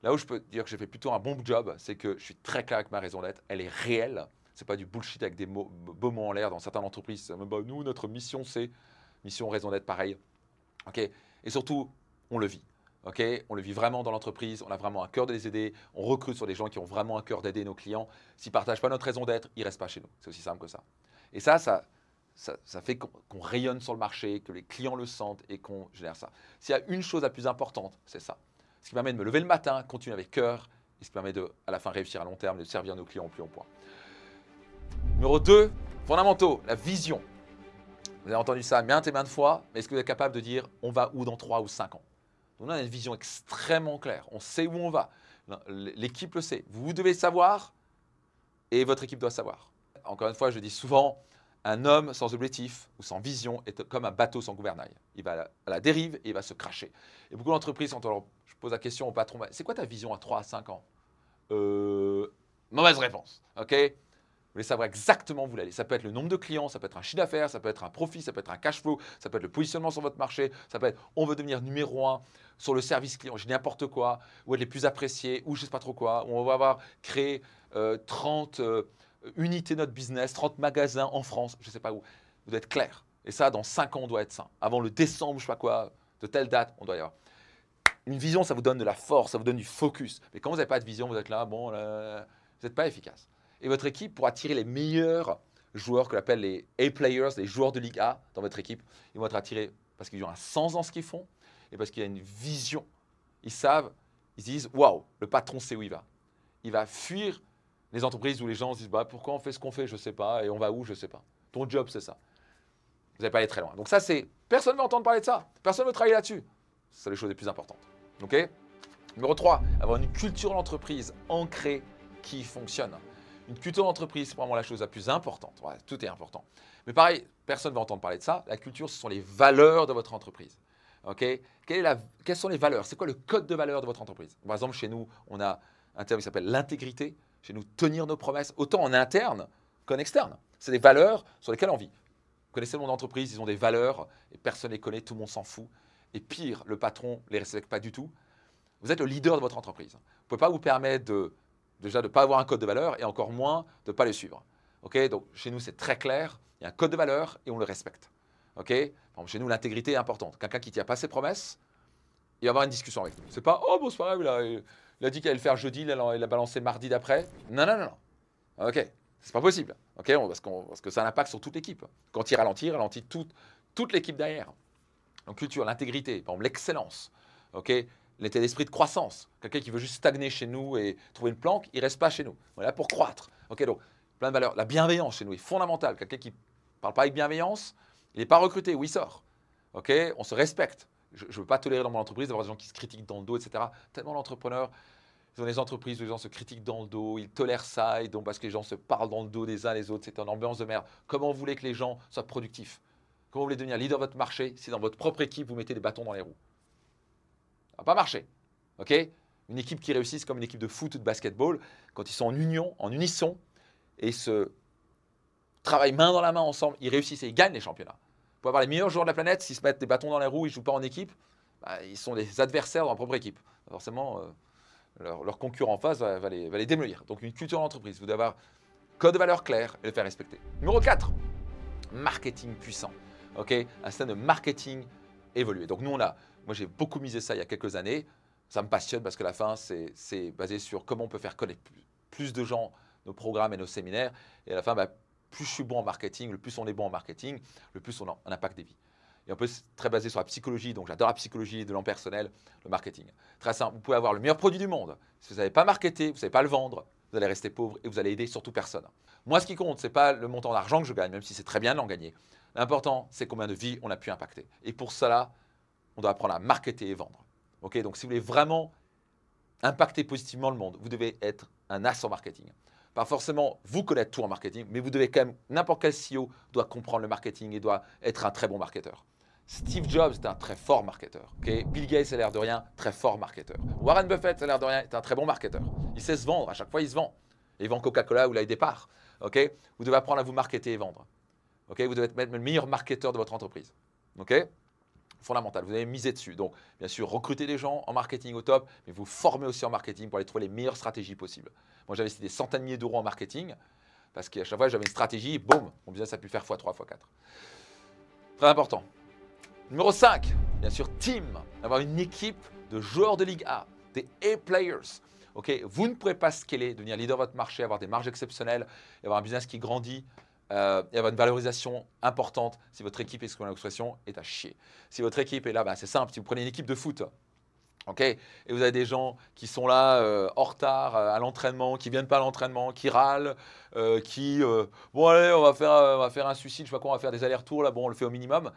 Là où je peux dire que j'ai fait plutôt un bon job, c'est que je suis très clair avec ma raison d'être. Elle est réelle. Ce n'est pas du bullshit avec des beaux mots en l'air dans certaines entreprises. Bah, nous, notre mission, c'est mission, raison d'être, pareil. Okay, et surtout, on le vit. Okay, on le vit vraiment dans l'entreprise. On a vraiment un cœur de les aider. On recrute sur des gens qui ont vraiment un cœur d'aider nos clients. S'ils ne partagent pas notre raison d'être, ils ne restent pas chez nous. C'est aussi simple que ça. Et ça fait qu'on rayonne sur le marché, que les clients le sentent et qu'on génère ça. S'il y a une chose la plus importante, c'est ça. Ce qui permet de me lever le matin, continuer avec cœur, et ce qui permet de, à la fin, réussir à long terme, de servir nos clients au plus haut point. Numéro 2, fondamentaux, la vision. Vous avez entendu ça maintes et maintes fois, mais est-ce que vous êtes capable de dire on va où dans 3 ou 5 ans? Donc, on a une vision extrêmement claire, on sait où on va, l'équipe le sait, vous devez savoir et votre équipe doit savoir. Encore une fois, je dis souvent, un homme sans objectif ou sans vision est comme un bateau sans gouvernail. Il va à la dérive et il va se cracher. Et beaucoup d'entreprises, quand je pose la question au patron, c'est quoi ta vision à 3 à 5 ans? Mauvaise réponse. Ok? Vous voulez savoir exactement où vous allez. Ça peut être le nombre de clients, ça peut être un chiffre d'affaires, ça peut être un profit, ça peut être un cash flow, ça peut être le positionnement sur votre marché, ça peut être on veut devenir numéro 1 sur le service client, j'ai n'importe quoi, ou être les plus appréciés, ou je ne sais pas trop quoi, ou on va avoir créé 30 unités de notre business, 30 magasins en France, je ne sais pas où. Vous doit être clair. Et ça, dans 5 ans, on doit être ça. Avant le décembre, je ne sais pas quoi, de telle date, on doit y avoir. Une vision, ça vous donne de la force, ça vous donne du focus. Mais quand vous n'avez pas de vision, vous êtes là, bon, là, vous n'êtes pas efficace. Et votre équipe, pour attirer les meilleurs joueurs que l'on appelle les A-players, les joueurs de Ligue A dans votre équipe, ils vont être attirés parce qu'ils ont un sens dans ce qu'ils font et parce qu'il y a une vision. Ils savent, ils se disent, waouh, le patron sait où il va. Il va fuir les entreprises où les gens se disent, bah, pourquoi on fait ce qu'on fait, je ne sais pas, et on va où, je ne sais pas. Ton job, c'est ça. Vous n'allez pas aller très loin. Donc ça, c'est, personne ne veut entendre parler de ça. Personne ne veut travailler là-dessus. C'est les choses les plus importantes. OK? Numéro 3, avoir une culture d'entreprise ancrée qui fonctionne. Une culture d'entreprise, c'est vraiment la chose la plus importante. Ouais, tout est important. Mais pareil, personne ne va entendre parler de ça. La culture, ce sont les valeurs de votre entreprise. Okay? Quelles sont les valeurs? C'est quoi le code de valeur de votre entreprise? Par exemple, chez nous, on a un terme qui s'appelle l'intégrité. Chez nous, tenir nos promesses, autant en interne qu'en externe. C'est des valeurs sur lesquelles on vit. Vous connaissez le monde d'entreprise, ils ont des valeurs et personne ne les connaît, tout le monde s'en fout. Et pire, le patron ne les respecte pas du tout. Vous êtes le leader de votre entreprise. Vous ne pouvez pas vous permettre déjà de ne pas avoir un code de valeur et encore moins de ne pas les suivre. Okay? Donc chez nous, c'est très clair. Il y a un code de valeur et on le respecte. Okay? Chez nous, l'intégrité est importante. Quelqu'un qui ne tient pas ses promesses, il va avoir une discussion avec nous. C'est pas, oh bon, c'est pas grave, il a dit qu'il allait le faire jeudi, il a balancé mardi d'après. Non, non, non, non. Ok, c'est pas possible. Okay? Parce que ça a un impact sur toute l'équipe. Quand il ralentit toute l'équipe derrière. Donc culture, l'intégrité, par exemple l'excellence. Okay? L'état d'esprit de croissance. Quelqu'un qui veut juste stagner chez nous et trouver une planque, il ne reste pas chez nous. On est là pour croître. Okay? Donc, plein de valeurs. La bienveillance chez nous est fondamentale. Quelqu'un qui ne parle pas avec bienveillance, il n'est pas recruté ou il sort. Okay? On se respecte. Je ne veux pas tolérer dans mon entreprise d'avoir des gens qui se critiquent dans le dos, etc. Tellement d'entrepreneurs, ils ont des entreprises où les gens se critiquent dans le dos, ils tolèrent ça, et donc parce que les gens se parlent dans le dos des uns les autres, c'est une ambiance de merde. Comment vous voulez que les gens soient productifs? Comment vous voulez devenir leader de votre marché si dans votre propre équipe, vous mettez des bâtons dans les roues? Ça ne va pas marcher. Okay? Une équipe qui réussit, c'est comme une équipe de foot ou de basketball, quand ils sont en union, en unisson, et se travaillent main dans la main ensemble, ils réussissent et ils gagnent les championnats. Vous pouvez avoir les meilleurs joueurs de la planète, s'ils se mettent des bâtons dans les roues, ils ne jouent pas en équipe, bah, ils sont des adversaires dans leur propre équipe. Forcément, leur concurrent en face va les démolir. Donc une culture d'entreprise, vous devez avoir code de valeur clair et le faire respecter. Numéro 4, marketing puissant. Okay? Un système de marketing évolué. Donc nous, moi j'ai beaucoup misé ça il y a quelques années. Ça me passionne parce que la fin, c'est basé sur comment on peut faire connaître plus de gens nos programmes et nos séminaires. Et à la fin, bah, plus je suis bon en marketing, le plus on est bon en marketing, le plus on impacte des vies. Et un peu très basé sur la psychologie, donc j'adore la psychologie de l'impersonnel, le marketing. Très simple, vous pouvez avoir le meilleur produit du monde. Si vous n'avez pas marketé, vous ne savez pas le vendre, vous allez rester pauvre et vous allez aider surtout personne. Moi, ce qui compte, ce n'est pas le montant d'argent que je gagne, même si c'est très bien d'en gagner. L'important, c'est combien de vies on a pu impacter. Et pour cela, on doit apprendre à marketer et vendre. Okay? Donc si vous voulez vraiment impacter positivement le monde, vous devez être un as en marketing. Pas forcément vous connaître tout en marketing, mais vous devez quand même, n'importe quel CEO doit comprendre le marketing et doit être un très bon marketeur. Steve Jobs est un très fort marketeur. Okay? Bill Gates, a l'air de rien, très fort marketeur. Warren Buffett, a l'air de rien, est un très bon marketeur. Il sait se vendre, à chaque fois il se vend. Il vend Coca-Cola ou là il départ. Okay? Vous devez apprendre à vous marketer et vendre. Okay? Vous devez être le meilleur marketeur de votre entreprise. Okay? Fondamental, vous avez misé dessus. Donc, bien sûr, recruter des gens en marketing au top, mais vous formez aussi en marketing pour aller trouver les meilleures stratégies possibles. Moi, j'ai investi des centaines de milliers d'euros en marketing parce qu'à chaque fois, j'avais une stratégie, boum, mon business a pu faire x3, x4. Très important. Numéro 5, bien sûr, team. Avoir une équipe de joueurs de Ligue A, des A-players. Okay? Vous ne pourrez pas scaler, devenir leader de votre marché, avoir des marges exceptionnelles, et avoir un business qui grandit, et avoir une valorisation importante si votre équipe, excusez-moi l'expression, est à chier. Si votre équipe est là, ben c'est simple, si vous prenez une équipe de foot, okay, et vous avez des gens qui sont là en retard à l'entraînement, qui ne viennent pas à l'entraînement, qui râlent, bon allez, on va faire un suicide, je sais pas quoi, on va faire des allers-retours, là, bon on le fait au minimum,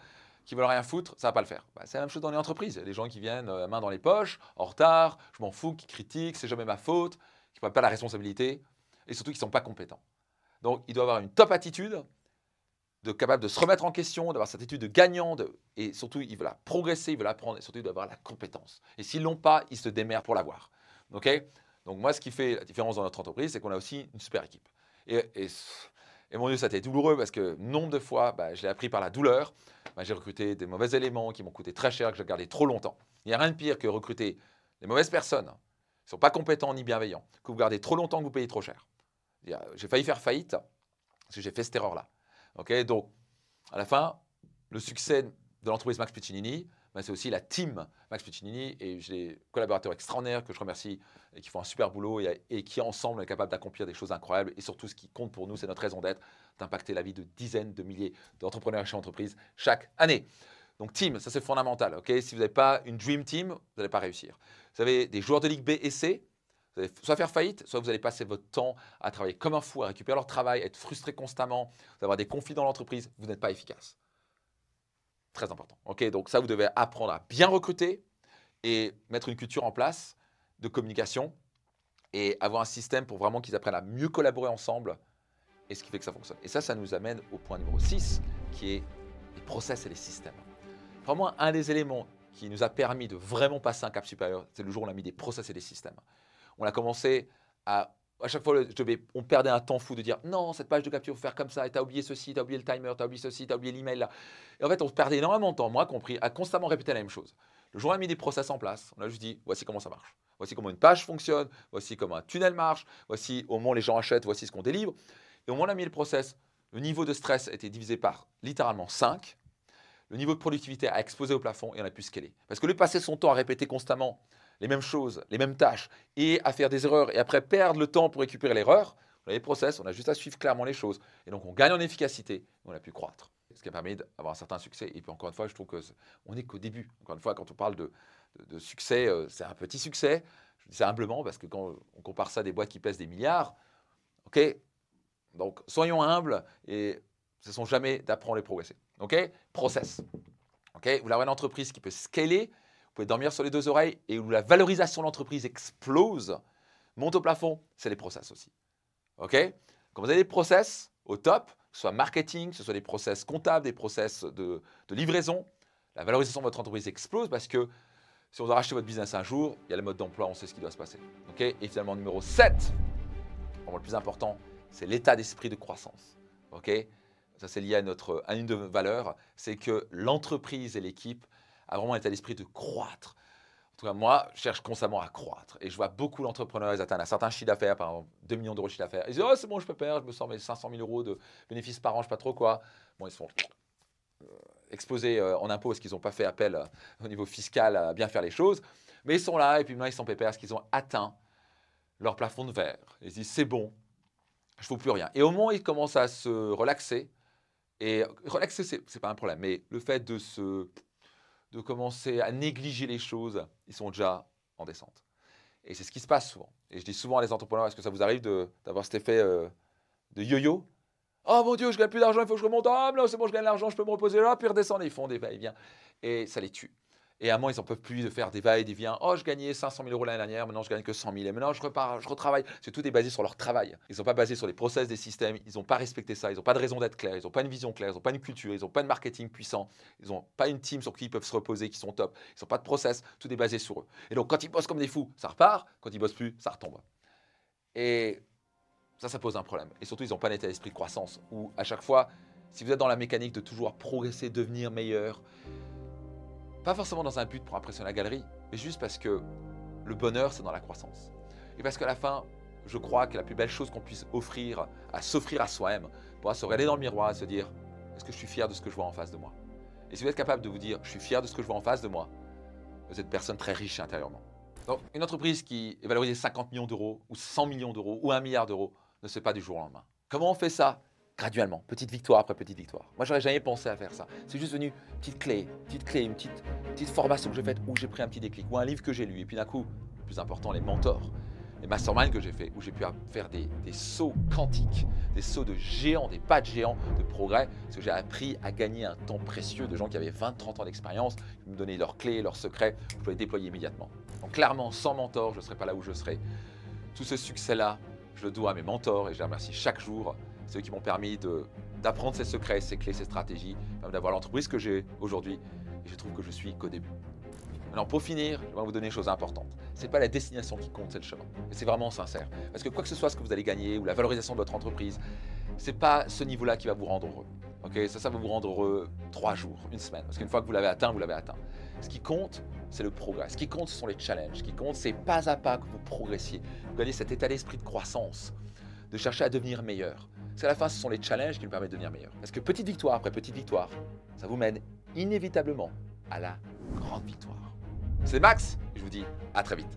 qui veulent rien foutre, ça ne va pas le faire. Ben, c'est la même chose dans les entreprises, il y a des gens qui viennent main dans les poches, en retard, je m'en fous, qui critiquent, c'est jamais ma faute, qui ne prennent pas la responsabilité, et surtout qui ne sont pas compétents. Donc, il doit avoir une top attitude, capable de se remettre en question, d'avoir cette attitude de gagnant, et surtout, il veut la progresser, il veut l'apprendre, et surtout, il doit avoir la compétence. Et s'ils ne l'ont pas, ils se démerdent pour l'avoir. Okay? Donc, moi, ce qui fait la différence dans notre entreprise, c'est qu'on a aussi une super équipe. Et mon Dieu, ça a été douloureux parce que nombre de fois, je l'ai appris par la douleur. J'ai recruté des mauvais éléments qui m'ont coûté très cher, que j'ai gardé trop longtemps. Il n'y a rien de pire que recruter des mauvaises personnes qui ne sont pas compétents ni bienveillants, que vous gardez trop longtemps, que vous payez trop cher. J'ai failli faire faillite parce que j'ai fait cette erreur-là. Okay? Donc, à la fin, le succès de l'entreprise Max Piccinini, c'est aussi la team Max Piccinini et j'ai des collaborateurs extraordinaires que je remercie et qui font un super boulot et qui, ensemble, sont capables d'accomplir des choses incroyables. Et surtout, ce qui compte pour nous, c'est notre raison d'être, d'impacter la vie de dizaines de milliers d'entrepreneurs et chefs d'entreprise chaque année. Donc, team, ça c'est fondamental. Okay? Si vous n'avez pas une dream team, vous n'allez pas réussir. Vous avez des joueurs de Ligue B et C. Vous allez soit faire faillite, soit vous allez passer votre temps à travailler comme un fou, à récupérer leur travail, à être frustré constamment, vous allez avoir des conflits dans l'entreprise, vous n'êtes pas efficace. Très important. Okay? Donc ça, vous devez apprendre à bien recruter et mettre une culture en place de communication et avoir un système pour vraiment qu'ils apprennent à mieux collaborer ensemble et ce qui fait que ça fonctionne. Et ça nous amène au point numéro 6, qui est les process et les systèmes. Vraiment, un des éléments qui nous a permis de vraiment passer un cap supérieur, c'est le jour où on a mis des process et des systèmes. On a commencé à chaque fois, on perdait un temps fou de dire non, cette page de capture, il faut faire comme ça, et tu as oublié ceci, tu as oublié le timer, tu as oublié ceci, tu as oublié l'email là. Et en fait, on perdait énormément de temps, moi compris, à constamment répéter la même chose. Le jour où on a mis des process en place, on a juste dit voici comment ça marche, voici comment une page fonctionne, voici comment un tunnel marche, voici au moment où les gens achètent, voici ce qu'on délivre. Et au moment où on a mis le process, le niveau de stress a été divisé par littéralement 5. Le niveau de productivité a explosé au plafond et on a pu scaler. Parce que le passer son temps à répéter constamment les mêmes choses, les mêmes tâches, et à faire des erreurs, et après perdre le temps pour récupérer l'erreur, on a les process, on a juste à suivre clairement les choses. Et donc on gagne en efficacité, et on a pu croître. Ce qui a permis d'avoir un certain succès. Et puis encore une fois, je trouve qu'on n'est qu'au début. Encore une fois, quand on parle de succès, c'est un petit succès. Je dis ça humblement parce que quand on compare ça à des boîtes qui pèsent des milliards, ok, donc soyons humbles et ce ne sont jamais d'apprendre et progresser. Ok, process. Ok, vous voulez avoir une entreprise qui peut scaler, vous pouvez dormir sur les deux oreilles et où la valorisation de l'entreprise explose, monte au plafond, c'est les process aussi. Ok, quand vous avez des process au top, que ce soit marketing, que ce soit des process comptables, des process de livraison, la valorisation de votre entreprise explose parce que si on doit racheter votre business un jour, il y a le mode d'emploi, on sait ce qui doit se passer. Okay, et finalement, numéro 7, vraiment le plus important, c'est l'état d'esprit de croissance. Okay, ça, c'est lié à une de nos valeurs, c'est que l'entreprise et l'équipe a vraiment un état d'esprit de croître. En tout cas, moi, je cherche constamment à croître. Et je vois beaucoup d'entrepreneurs, ils atteignent un certain chiffre d'affaires, par exemple 2 millions d'euros de chiffre d'affaires. Ils disent « Oh, c'est bon, je peux perdre, je me sors mes 500 000 euros de bénéfices par an, je ne sais pas trop quoi. » Bon, ils se font exposés en impôts parce qu'ils n'ont pas fait appel au niveau fiscal à bien faire les choses. Mais ils sont là et puis maintenant, ils sont pépères parce qu'ils ont atteint leur plafond de verre. Ils se disent « C'est bon, je ne vaux plus rien. » Et au moment où ils commencent à se relaxer, et relaxer, ce n'est pas un problème, mais le fait de commencer à négliger les choses, ils sont déjà en descente. Et c'est ce qui se passe souvent. Et je dis souvent à les entrepreneurs, est-ce que ça vous arrive d'avoir cet effet de yo-yo? Oh mon Dieu, je gagne plus d'argent, il faut que je remonte. Ah non, c'est bon, je gagne de l'argent, je peux me reposer là, puis redescendre. Ils font des va-et-vient. Et ça les tue. Et à un moment, ils n'en peuvent plus de faire des va-et-vient. Oh, je gagnais 500 000 euros l'année dernière, maintenant je gagne que 100 000. Et maintenant, je repars, je retravaille. C'est tout est basé sur leur travail. Ils ne sont pas basés sur les process des systèmes. Ils n'ont pas respecté ça. Ils n'ont pas de raison d'être clairs. Ils n'ont pas une vision claire. Ils n'ont pas une culture. Ils n'ont pas de marketing puissant. Ils n'ont pas une team sur qui ils peuvent se reposer, qui sont top. Ils n'ont pas de process. Tout est basé sur eux. Et donc, quand ils bossent comme des fous, ça repart. Quand ils bossent plus, ça retombe. Et ça pose un problème. Et surtout, ils n'ont pas un état d'esprit de croissance où, à chaque fois, si vous êtes dans la mécanique de toujours progresser, devenir meilleur, pas forcément dans un but pour impressionner la galerie, mais juste parce que le bonheur, c'est dans la croissance. Et parce qu'à la fin, je crois que la plus belle chose qu'on puisse s'offrir à soi-même, pour se regarder dans le miroir et se dire « Est-ce que je suis fier de ce que je vois en face de moi ?» Et si vous êtes capable de vous dire « Je suis fier de ce que je vois en face de moi », vous êtes une personne très riche intérieurement. Donc, une entreprise qui est valorisée 50 millions d'euros, ou 100 millions d'euros, ou 1 milliard d'euros, ne se fait pas du jour au lendemain. Comment on fait ça? Graduellement, petite victoire après petite victoire. Moi, j'aurais jamais pensé à faire ça. C'est juste venu petite clé, une petite formation que j'ai faite où j'ai pris un petit déclic, ou un livre que j'ai lu. Et puis d'un coup, le plus important, les mentors, les masterminds que j'ai fait, où j'ai pu faire des sauts quantiques, des sauts de géants, des pas de géants de progrès, parce que j'ai appris à gagner un temps précieux de gens qui avaient 20-30 ans d'expérience, qui me donnaient leurs clés, leurs secrets, que je pouvais déployer immédiatement. Donc clairement, sans mentor, je ne serais pas là où je serais. Tout ce succès-là, je le dois à mes mentors et je les remercie chaque jour. C'est eux qui m'ont permis d'apprendre ces secrets, ces clés, ces stratégies, même d'avoir l'entreprise que j'ai aujourd'hui. Et je trouve que je suis qu'au début. Maintenant, pour finir, je vais vous donner une chose importante. Ce n'est pas la destination qui compte, c'est le chemin. Et c'est vraiment sincère. Parce que quoi que ce soit ce que vous allez gagner ou la valorisation de votre entreprise, ce n'est pas ce niveau-là qui va vous rendre heureux. Okay, ça va vous rendre heureux 3 jours, 1 semaine. Parce qu'une fois que vous l'avez atteint, vous l'avez atteint. Ce qui compte, c'est le progrès. Ce qui compte, ce sont les challenges. Ce qui compte, c'est pas à pas que vous progressiez. Vous gagnez cet état d'esprit de croissance, de chercher à devenir meilleur. Parce qu'à la fin, ce sont les challenges qui nous permettent de devenir meilleur. Parce que petite victoire après petite victoire, ça vous mène inévitablement à la grande victoire. C'est Max, et je vous dis à très vite.